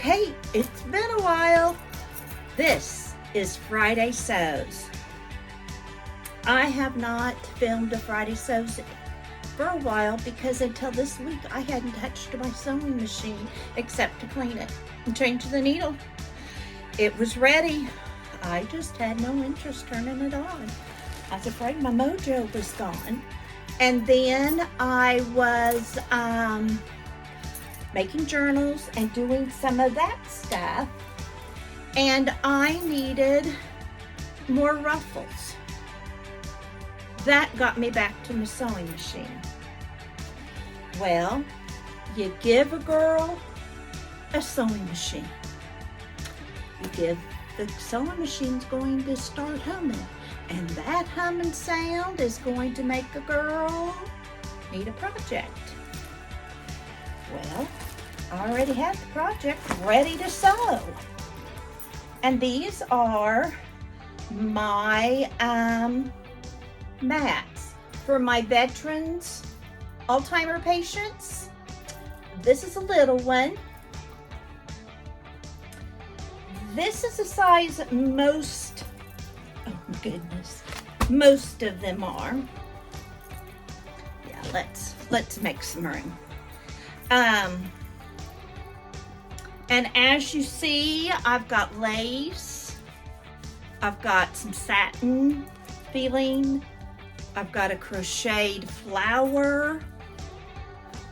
Hey, it's been a while. This is Friday Sews. I have not filmed a Friday Sews for a while because until this week I hadn't touched my sewing machine except to clean it and change the needle. It was ready. I just had no interest turning it on. I was afraid my mojo was gone. And then I was making journals and doing some of that stuff. And I needed more ruffles. That got me back to my sewing machine. Well, you give a girl a sewing machine. You give the sewing machine's going to start humming. And that humming sound is going to make a girl need a project. Well, I already have the project ready to sew. And these are my mats for my veterans, Alzheimer patients. This is a little one. This is a size most, oh my goodness, most of them are. Yeah, let's make some room. And as you see, I've got lace, I've got some satin feeling, I've got a crocheted flower,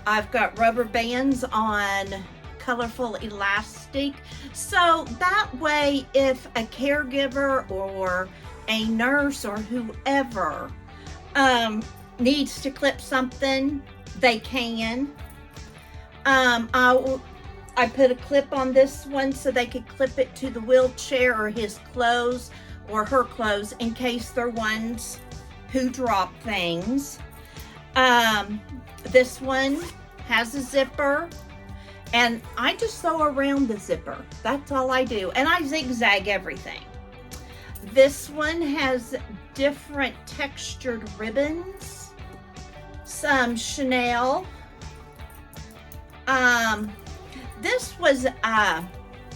I've got rubber bands on colorful elastic. So that way, if a caregiver or a nurse or whoever needs to clip something, they can. I put a clip on this one so they could clip it to the wheelchair or his clothes or her clothes in case they're ones who drop things. This one has a zipper and I just sew around the zipper. That's all I do. And I zigzag everything. This one has different textured ribbons, some Chanel. This was a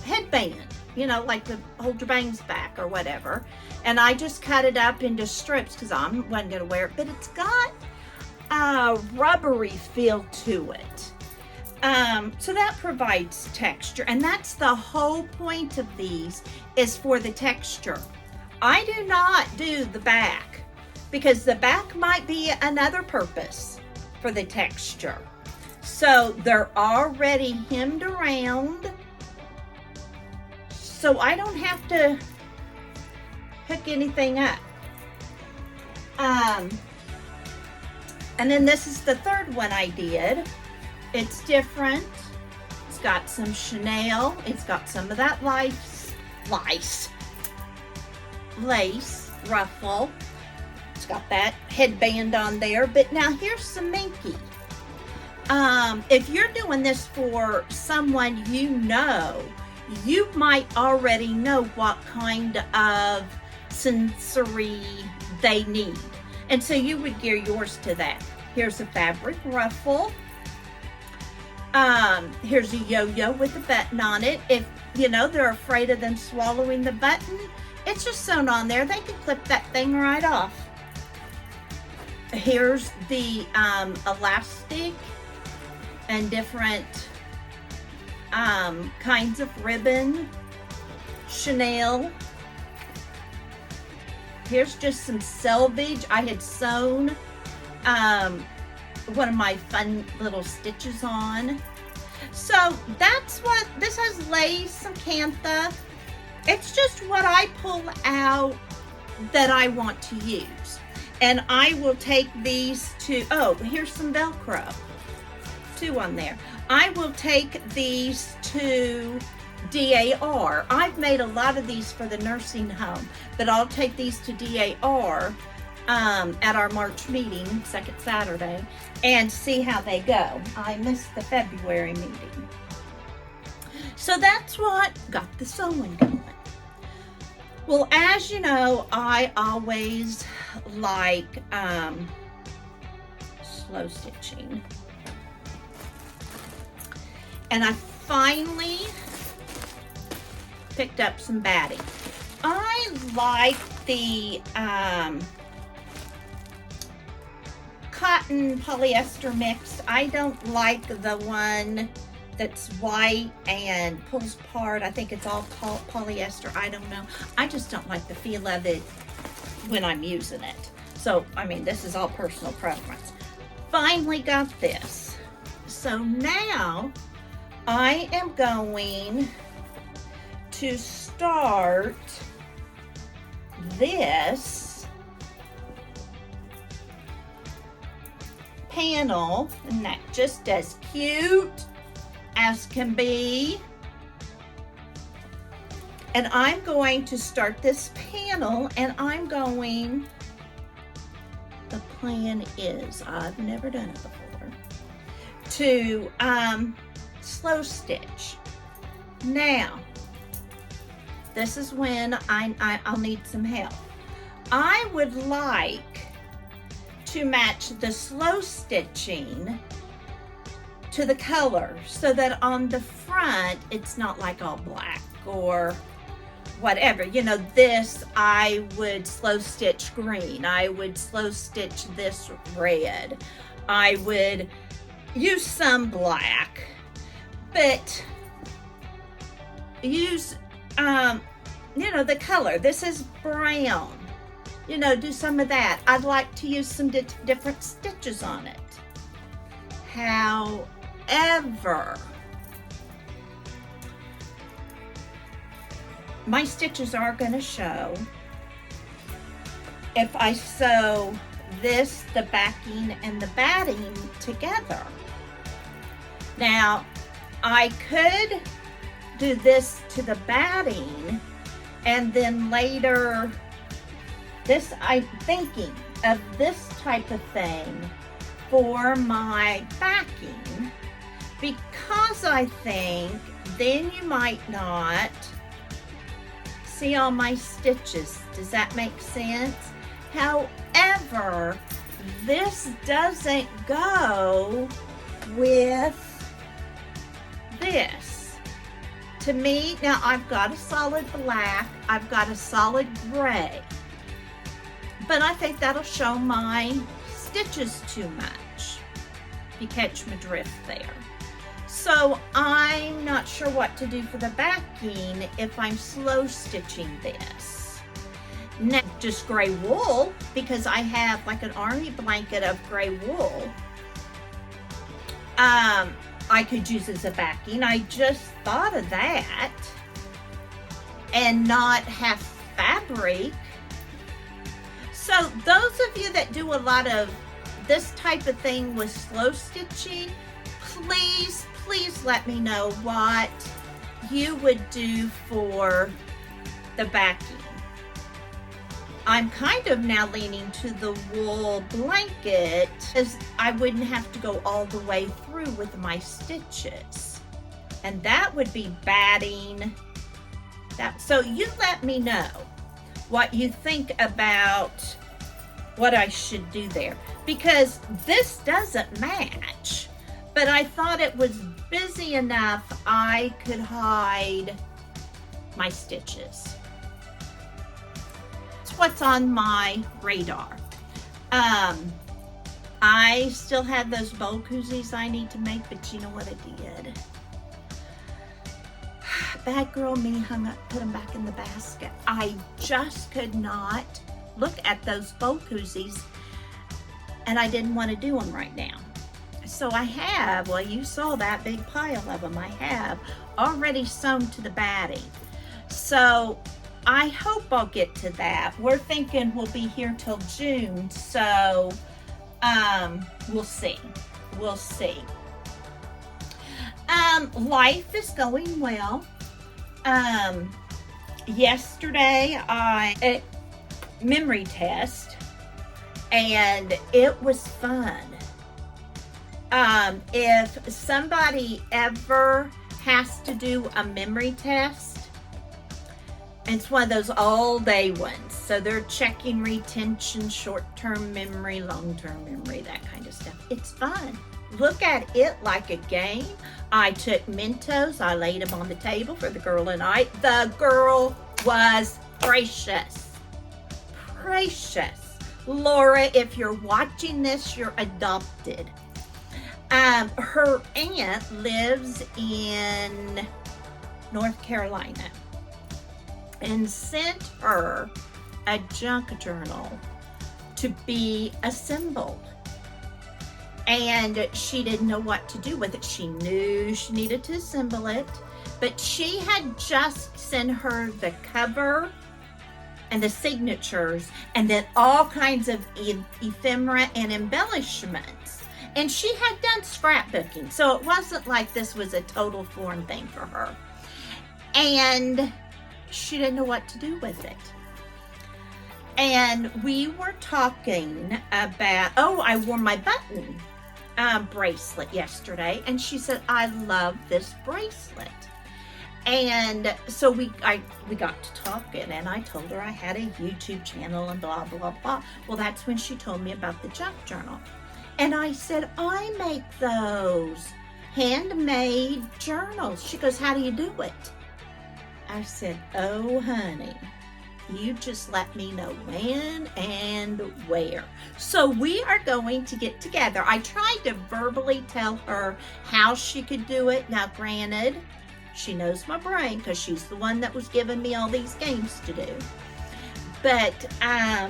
headband, you know, like to hold your bangs back or whatever. And I just cut it up into strips because I wasn't going to wear it. But it's got a rubbery feel to it. So that provides texture. And that's the whole point of these, is for the texture. I do not do the back because the back might be another purpose for the texture. So they're already hemmed around, so I don't have to hook anything up. And then this is the third one I did. It's different. It's got some Chanel. It's got some of that lace ruffle. It's got that headband on there. But now here's some Minky. If you're doing this for someone you know, you might already know what kind of sensory they need. And so you would gear yours to that. Here's a fabric ruffle. Here's a yo-yo with a button on it. If, you know, they're afraid of them swallowing the button, it's just sewn on there. They can clip that thing right off. Here's the elastic and different kinds of ribbon. Chanel. Here's just some selvage. I had sewn one of my fun little stitches on. So that's what, this has lace, some cantha. It's just what I pull out that I want to use. And I will take these to, oh, here's some Velcro. Two on there. I will take these to DAR. I've made a lot of these for the nursing home, but I'll take these to DAR at our March meeting, second Saturday, and see how they go. I missed the February meeting. So that's what got the sewing going. Well, as you know, I always like slow stitching. And I finally picked up some batting. I like the cotton polyester mix. I don't like the one that's white and pulls apart. I think it's all polyester. I don't know. I just don't like the feel of it when I'm using it. So, I mean, this is all personal preference. Finally got this. So now I am going to start this panel, and that just as cute as can be. And I'm going to start this panel, and I'm going, the plan is, I've never done it before, to slow stitch. Now, this is when I'll need some help. I would like to match the slow stitching to the color so that on the front it's not like all black or whatever. You know, this I would slow stitch green. I would slow stitch this red. I would use some black, but use you know, the color. This is brown. You know, do some of that. I'd like to use some different stitches on it. However, my stitches are going to show if I sew this, the backing, and the batting together. Now, I could do this to the batting, and then later, this, I'm thinking of this type of thing for my backing, because I think then you might not see all my stitches. Does that make sense? However, this doesn't go with this. To me, now I've got a solid black, I've got a solid gray, but I think that'll show my stitches too much. You catch my drift there. So I'm not sure what to do for the backing if I'm slow stitching this. Now, just gray wool, because I have like an army blanket of gray wool. I could use as a backing. I just thought of that, and not have fabric. So those of you that do a lot of this type of thing with slow stitching, please let me know what you would do for the backing. I'm kind of now leaning to the wool blanket, as I wouldn't have to go all the way through with my stitches. And that would be batting. So you let me know what you think about what I should do there, because this doesn't match, but I thought it was busy enough I could hide my stitches. It's what's on my radar. I still have those bowl koozies I need to make, but you know what I did? Bad girl me put them back in the basket. I just could not look at those bowl koozies, and I didn't want to do them right now. So I have, well, you saw that big pile of them. I have already sewn to the batting. So I hope I'll get to that. We're thinking we'll be here till June, so we'll see. We'll see. Life is going well. Yesterday I memory test, and it was fun. If somebody ever has to do a memory test, it's one of those all-day ones. So they're checking retention, short-term memory, long-term memory, that kind of stuff. It's fun. Look at it like a game. I took Mentos. I laid them on the table for the girl and I. The girl was gracious. Gracious. Laura, if you're watching this, you're adopted. Her aunt lives in North Carolina and sent her a junk journal to be assembled. And she didn't know what to do with it. She knew she needed to assemble it, but she had just sent her the cover and the signatures and then all kinds of ephemera and embellishments. And she had done scrapbooking, so it wasn't like this was a total foreign thing for her. And she didn't know what to do with it. And we were talking about, I wore my button bracelet yesterday, and she said, I love this bracelet. And so we got to talking, and I told her I had a YouTube channel and blah, blah, blah. Well, that's when she told me about the junk journal. And I said, I make those handmade journals. She goes, how do you do it? I said, oh, honey, you just let me know when and where. So we are going to get together. I tried to verbally tell her how she could do it. Now, granted, she knows my brain because she's the one that was giving me all these games to do. But I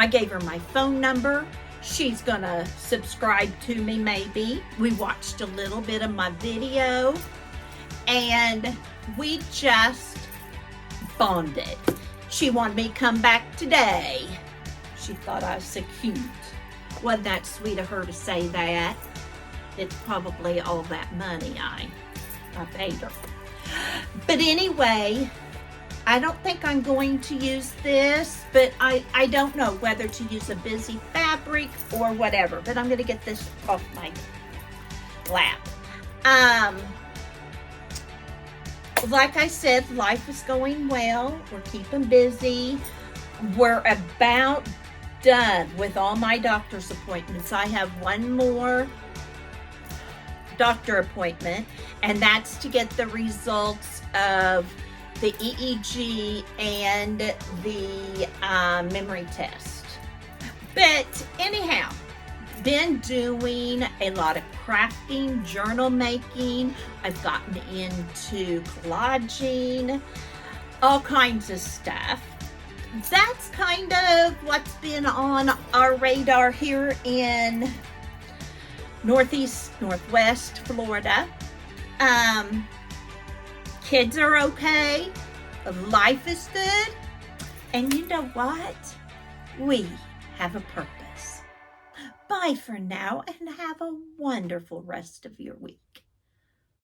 gave her my phone number. She's gonna subscribe to me maybe. We watched a little bit of my video and we just bonded. She wanted me to come back today. She thought I was so cute. Wasn't that sweet of her to say that? It's probably all that money I paid her. But anyway, I don't think I'm going to use this, but I don't know whether to use a busy fabric or whatever, but I'm going to get this off my lap. Like I said, life is going well. We're keeping busy. We're about done with all my doctor's appointments. I have one more doctor appointment, and that's to get the results of the EEG and the memory test. But anyhow, been doing a lot of crafting, journal making. I've gotten into collaging, all kinds of stuff. That's kind of what's been on our radar here in northwest Florida. Kids are okay. Life is good. And you know what? We have a purpose. Bye for now and have a wonderful rest of your week.